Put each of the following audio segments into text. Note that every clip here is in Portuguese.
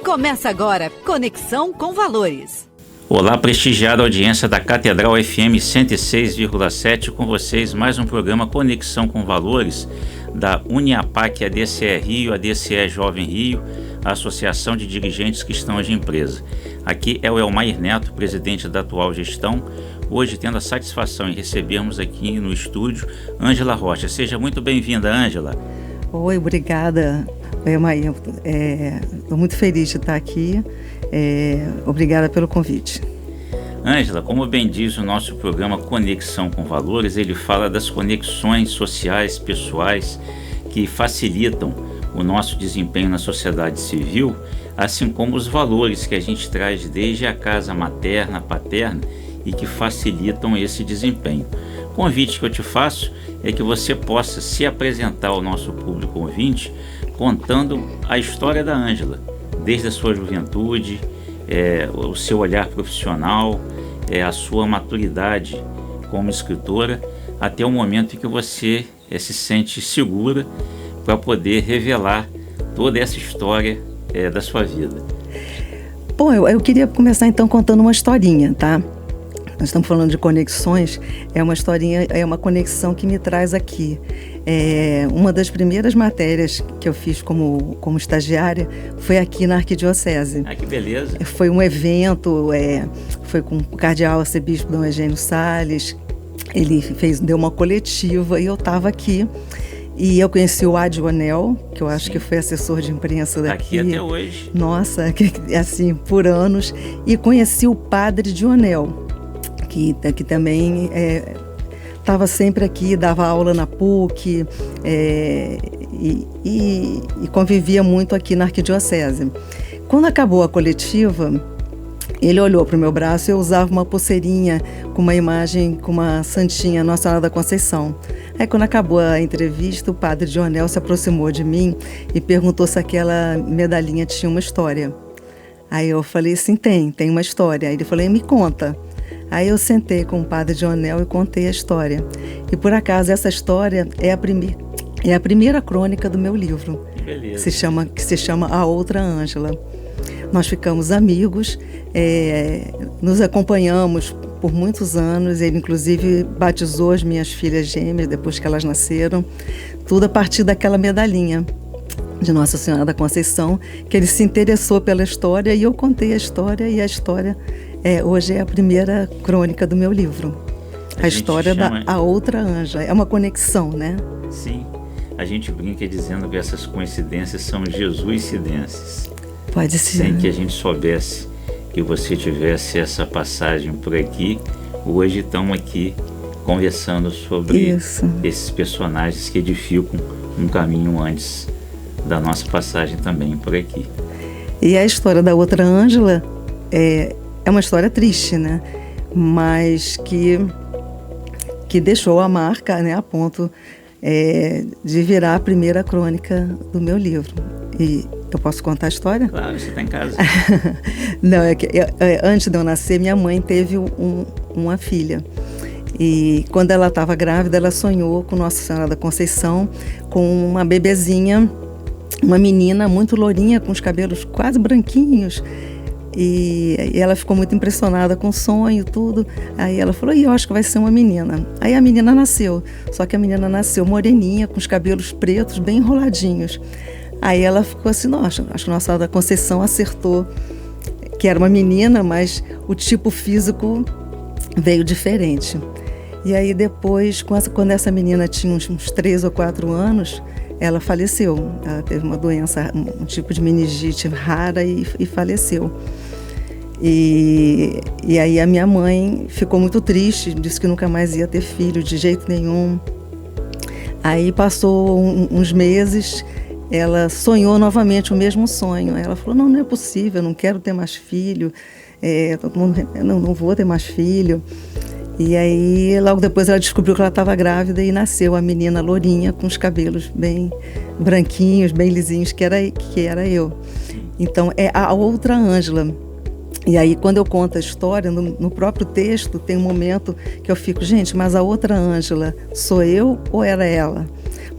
Começa agora, Conexão com Valores. Olá, prestigiada audiência da Catedral FM 106,7, com vocês mais um programa Conexão com Valores da Uniapac, ADCE Rio, ADCE Jovem Rio, a Associação de Dirigentes Cristãos de Empresa. Aqui é o Elmair Neto, presidente da atual gestão, hoje tendo a satisfação em recebermos aqui no estúdio Ângela Rocha. Seja muito bem-vinda, Ângela. Oi, obrigada, Elmair. Estou muito feliz de estar aqui. Obrigada pelo convite. Ângela, como bem diz o nosso programa Conexão com Valores, ele fala das conexões sociais, pessoais, que facilitam o nosso desempenho na sociedade civil, assim como os valores que a gente traz desde a casa materna, paterna e que facilitam esse desempenho. O convite que eu te faço é que você possa se apresentar ao nosso público ouvinte contando a história da Ângela, desde a sua juventude, o seu olhar profissional, a sua maturidade como escritora, até o momento em que você se sente segura para poder revelar toda essa história da sua vida. Bom, eu queria começar então contando uma historinha, tá? Nós estamos falando de conexões, uma historinha, uma conexão que me traz aqui. Uma das primeiras matérias que eu fiz como estagiária foi aqui na Arquidiocese. Ah, que beleza! Foi um evento, foi com o cardeal arcebispo Dom Eugênio Salles. Ele deu uma coletiva e eu estava aqui. E eu conheci o Adionel, que eu acho que foi assessor de imprensa daqui. Aqui até hoje. Nossa, assim, por anos. E conheci o padre Dionel, que também estava sempre aqui, dava aula na PUC e convivia muito aqui na Arquidiocese. Quando acabou a coletiva, ele olhou para o meu braço e eu usava uma pulseirinha com uma imagem, com uma santinha Nossa Senhora da Conceição. Aí quando acabou a entrevista, o padre Dionel se aproximou de mim e perguntou se aquela medalhinha tinha uma história. Aí eu falei assim, tem uma história. Aí ele falou, me conta. Aí eu sentei com o padre Dionel e contei a história. E por acaso essa história é a primeira crônica do meu livro, que se chama A Outra Ângela. Nós ficamos amigos, nos acompanhamos por muitos anos. Ele inclusive batizou as minhas filhas gêmeas depois que elas nasceram, tudo a partir daquela medalhinha de Nossa Senhora da Conceição, que ele se interessou pela história e eu contei a história, e a história hoje é a primeira crônica do meu livro. A história da Outra Ângela. É uma conexão, né? Sim. A gente brinca dizendo que essas coincidências são jesuicidências. Pode ser. Sem que a gente soubesse que você tivesse essa passagem por aqui, hoje estamos aqui conversando sobre esses personagens que edificam um caminho antes da nossa passagem também por aqui. E a história da Outra Ângela é uma história triste, né? Mas que deixou a marca, né, a ponto de virar a primeira crônica do meu livro. E eu posso contar a história? Claro, você está em casa. Não, antes de eu nascer, minha mãe teve uma filha. E quando ela estava grávida, ela sonhou com Nossa Senhora da Conceição, com uma bebezinha, uma menina muito lourinha, com os cabelos quase branquinhos. E ela ficou muito impressionada com o sonho e tudo. Aí ela falou, eu acho que vai ser uma menina. Aí a menina nasceu, só que a menina nasceu moreninha, com os cabelos pretos, bem enroladinhos. Aí ela ficou assim, nossa, acho que Nossa Senhora da Conceição acertou que era uma menina, mas o tipo físico veio diferente. E aí depois, quando essa menina tinha uns 3 ou 4 anos, ela faleceu. Ela teve uma doença, um tipo de meningite rara e faleceu. E aí a minha mãe ficou muito triste, disse que nunca mais ia ter filho de jeito nenhum. Aí passou uns meses, ela sonhou novamente o mesmo sonho. Ela falou, não é possível, eu não quero ter mais filho, não vou ter mais filho. E aí, logo depois, ela descobriu que ela estava grávida e nasceu a menina lourinha, com os cabelos bem branquinhos, bem lisinhos, que era eu. Então, é a Outra Ângela. E aí, quando eu conto a história, no próprio texto, tem um momento que eu fico, gente, mas a Outra Ângela sou eu ou era ela?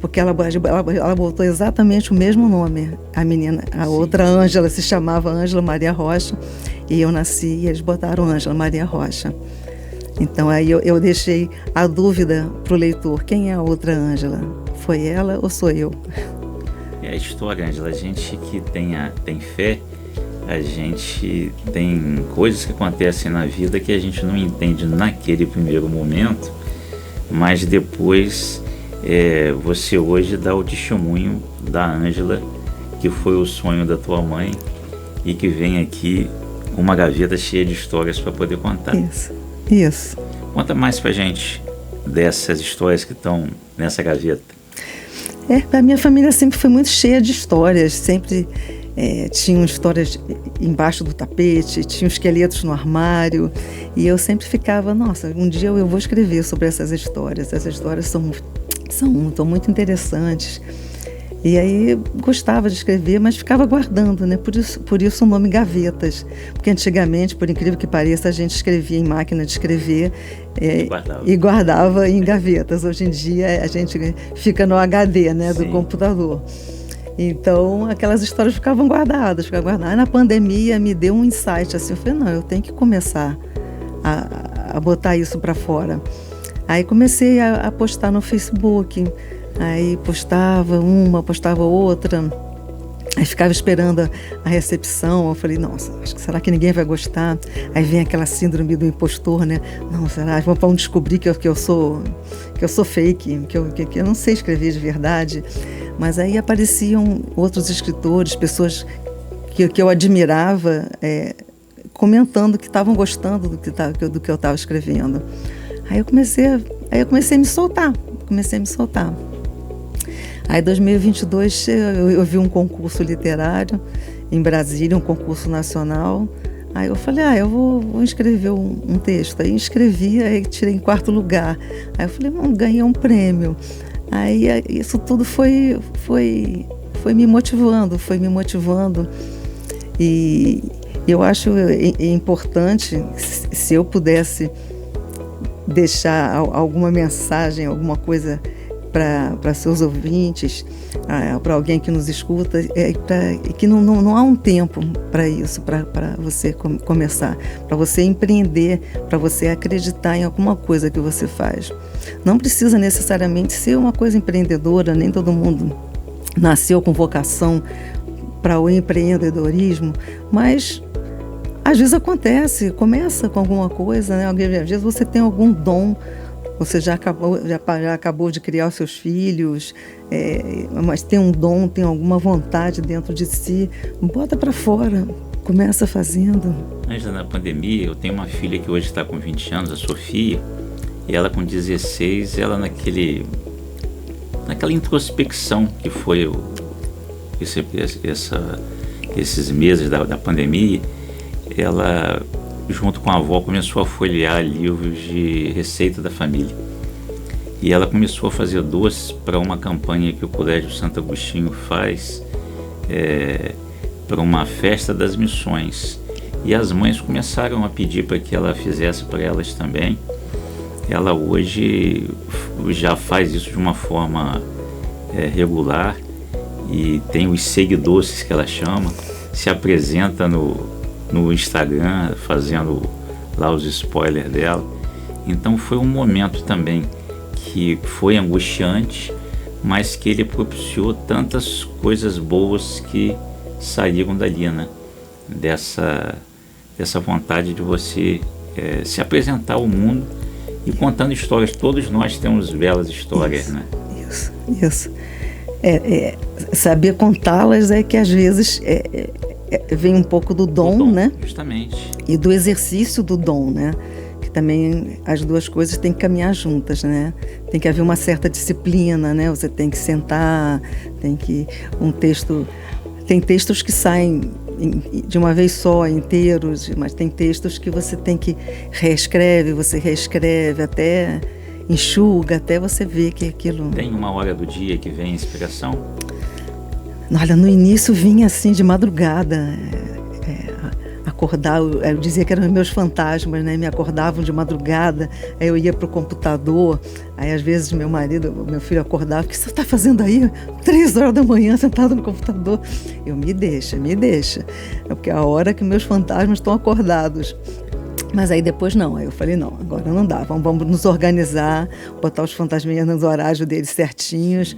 porque ela botou exatamente o mesmo nome. A menina, a outra Ângela se chamava Ângela Maria Rocha, e eu nasci e eles botaram Ângela Maria Rocha. Então aí eu deixei a dúvida para o leitor: quem é a outra Ângela? Foi ela ou sou eu? É a história, Ângela. A gente que tem fé, a gente tem coisas que acontecem na vida que a gente não entende naquele primeiro momento, mas depois você hoje dá o testemunho da Ângela, que foi o sonho da tua mãe e que vem aqui com uma gaveta cheia de histórias para poder contar. Isso. Conta mais pra gente dessas histórias que estão nessa gaveta. A minha família sempre foi muito cheia de histórias, sempre tinham histórias embaixo do tapete, tinham esqueletos no armário, e eu sempre ficava, nossa, um dia eu vou escrever sobre essas histórias são muito interessantes. E aí gostava de escrever, mas ficava guardando, né? Por isso o nome Gavetas, porque antigamente, por incrível que pareça, a gente escrevia em máquina de escrever e guardava em gavetas. Hoje em dia a gente fica no HD, né, do computador. Então aquelas histórias ficavam guardadas. Aí na pandemia me deu um insight, assim, eu falei, não, eu tenho que começar a botar isso para fora. Aí comecei a postar no Facebook. Aí postava uma, postava outra, aí ficava esperando a recepção. Eu falei, nossa, será que ninguém vai gostar? Aí vem aquela síndrome do impostor, né? Não, será? Vão descobrir que eu sou fake, que eu não sei escrever de verdade. Mas aí apareciam outros escritores, pessoas que eu admirava, comentando que estavam gostando do que eu estava escrevendo. Aí eu comecei a me soltar. Aí em 2022 eu vi um concurso literário em Brasília, um concurso nacional. Aí eu falei, eu vou escrever um texto. Aí escrevi, aí tirei em 4º lugar. Aí eu falei, ganhei um prêmio. Aí isso tudo foi me motivando. E eu acho importante, se eu pudesse deixar alguma mensagem, alguma coisa para seus ouvintes, para alguém que nos escuta, que não há um tempo para isso, para você começar, para você empreender, para você acreditar em alguma coisa que você faz. Não precisa necessariamente ser uma coisa empreendedora, nem todo mundo nasceu com vocação para o empreendedorismo, mas às vezes começa com alguma coisa, né? Às vezes você tem algum dom. Você já acabou de criar os seus filhos, mas tem um dom, tem alguma vontade dentro de si. Bota para fora, começa fazendo. Antes da pandemia, eu tenho uma filha que hoje está com 20 anos, a Sofia, e ela com 16, ela naquela introspecção que foi esses meses da pandemia, ela, junto com a avó, começou a folhear livros de receita da família. E ela começou a fazer doces para uma campanha que o Colégio Santo Agostinho faz para uma festa das missões. E as mães começaram a pedir para que ela fizesse para elas também. Ela hoje já faz isso de uma forma regular e tem os seguidores que ela chama, se apresenta no Instagram, fazendo lá os spoilers dela. Então foi um momento também que foi angustiante, mas que ele propiciou tantas coisas boas que saíram dali, né? Dessa vontade de você se apresentar ao mundo e contando histórias. Todos nós temos belas histórias, né? Isso. Saber contá-las é que às vezes vem um pouco do dom, né? Justamente. E do exercício do dom, né? Que também as duas coisas têm que caminhar juntas, né? Tem que haver uma certa disciplina, né? Você tem que sentar, tem textos que saem de uma vez só, inteiros, mas tem textos que você tem que você reescreve até enxuga, até você ver que aquilo... Tem uma hora do dia que vem a inspiração? Olha, no início vinha assim de madrugada, acordar, eu dizia que eram meus fantasmas, né? Me acordavam de madrugada, aí eu ia para o computador, aí às vezes meu filho acordava: o que você está fazendo aí? 3 horas da manhã sentado no computador. Eu: me deixa, é porque é a hora que meus fantasmas estão acordados. Mas aí depois não, aí eu falei: não, agora não dá, vamos nos organizar, botar os fantasminhas nos horários deles certinhos.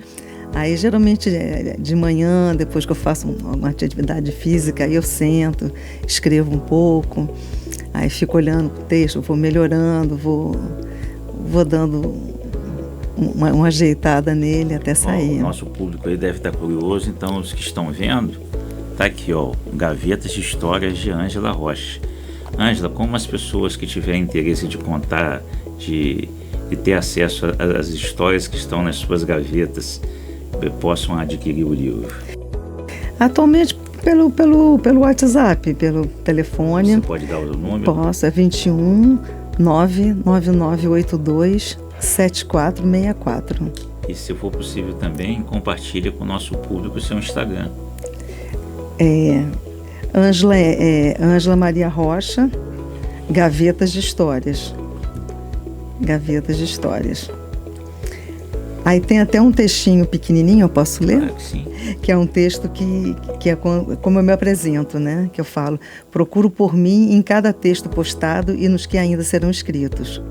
Aí geralmente de manhã, depois que eu faço uma atividade física, aí eu sento, escrevo um pouco, aí fico olhando o texto, vou melhorando, vou dando uma ajeitada nele até sair. O nosso público aí deve estar curioso, então os que estão vendo, tá aqui, ó, Gavetas de Histórias de Ângela Rocha. Ângela, como as pessoas que tiverem interesse de contar, de ter acesso às histórias que estão nas suas gavetas, possam adquirir o livro? Atualmente pelo WhatsApp, pelo telefone. Você pode dar o número? Posso, é 21 99982 7464. E se for possível também, compartilha com o nosso público o seu Instagram. Ângela Maria Rocha, Gavetas de Histórias. Gavetas de Histórias. Aí tem até um textinho pequenininho, eu posso ler? Claro que sim. Que é um texto que é como eu me apresento, né? Que eu falo: procuro por mim em cada texto postado e nos que ainda serão escritos.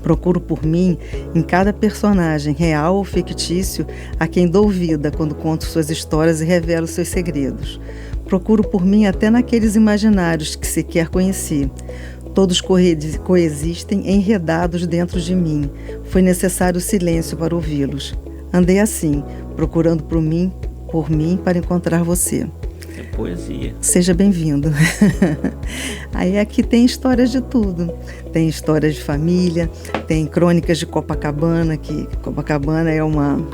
Procuro por mim em cada personagem, real ou fictício, a quem dou vida quando conto suas histórias e revelo seus segredos. Procuro por mim até naqueles imaginários que sequer conheci. Todos coexistem enredados dentro de mim. Foi necessário silêncio para ouvi-los. Andei assim, procurando por mim para encontrar você. É poesia. Seja bem-vindo. Aí aqui tem histórias de tudo. Tem histórias de família, tem crônicas de Copacabana, que Copacabana é uma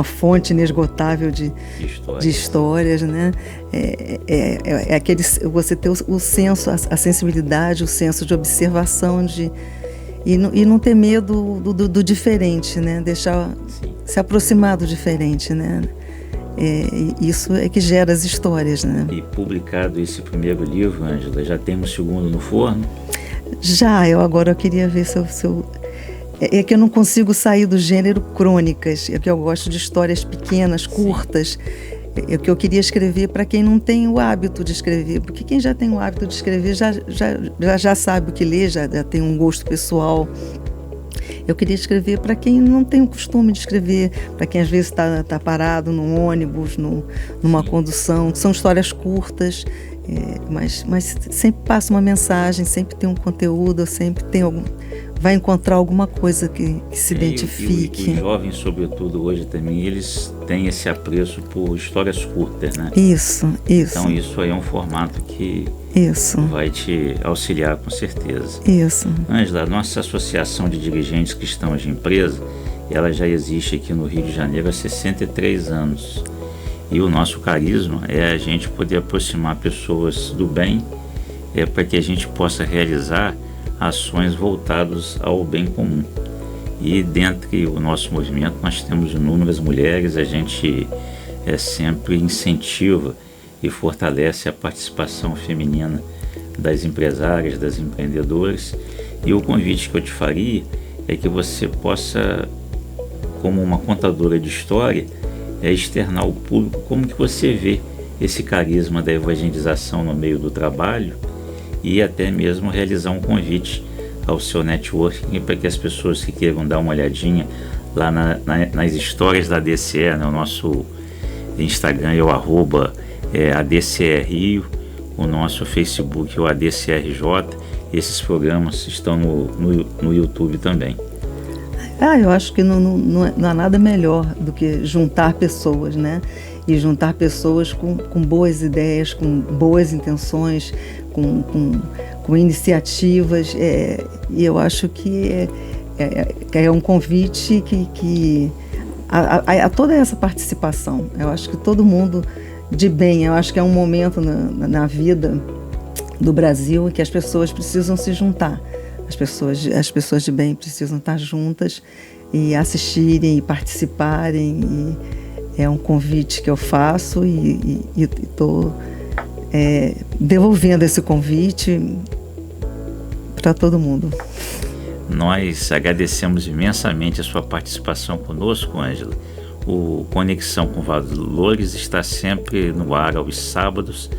fonte inesgotável de histórias, né? É aquele, você ter o senso, a sensibilidade, o senso de observação, e não ter medo do diferente, né? Deixar se aproximar do diferente, né? Isso é que gera as histórias, né? E publicado esse primeiro livro, Ângela, já tem um segundo no forno? Já, agora eu queria ver se eu... É que eu não consigo sair do gênero crônicas, é que eu gosto de histórias pequenas, curtas. É que eu queria escrever para quem não tem o hábito de escrever, porque quem já tem o hábito de escrever já sabe o que lê, já tem um gosto pessoal. Eu queria escrever para quem não tem o costume de escrever, para quem às vezes está parado num ônibus, numa condução. São histórias curtas, mas sempre passa uma mensagem, sempre tem um conteúdo, sempre tem vai encontrar alguma coisa que se identifique. E os jovens, sobretudo hoje também, eles têm esse apreço por histórias curtas, né? Isso. Então isso aí é um formato que vai te auxiliar com certeza. Isso. Ângela, nossa associação de dirigentes cristãos de empresa, ela já existe aqui no Rio de Janeiro há 63 anos. E o nosso carisma é a gente poder aproximar pessoas do bem, para que a gente possa realizar ações voltadas ao bem comum. E dentro do nosso movimento nós temos inúmeras mulheres, a gente sempre incentiva e fortalece a participação feminina das empresárias, das empreendedoras. E o convite que eu te faria é que você possa, como uma contadora de história, externar ao público como que você vê esse carisma da evangelização no meio do trabalho, e até mesmo realizar um convite ao seu networking para que as pessoas que queiram dar uma olhadinha lá nas histórias da ADCE, né? O nosso Instagram é o @ADCERio, o nosso Facebook é o ADCRJ. Esses programas estão no YouTube também. Eu acho que não há nada melhor do que juntar pessoas, né? E juntar pessoas com boas ideias, com boas intenções, com iniciativas. E eu acho que é um convite a toda essa participação. Eu acho que todo mundo de bem, eu acho que é um momento na vida do Brasil em que as pessoas precisam se juntar. As pessoas de bem precisam estar juntas e assistirem e participarem. E é um convite que eu faço e devolvendo esse convite para todo mundo. Nós agradecemos imensamente a sua participação conosco, Ângela. O Conexão com Valores está sempre no ar aos sábados,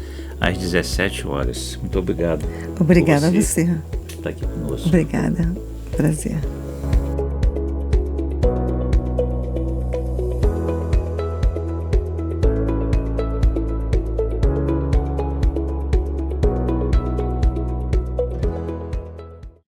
às 17 horas. Muito obrigado. Obrigada a você. Está aqui conosco. Obrigada. Prazer.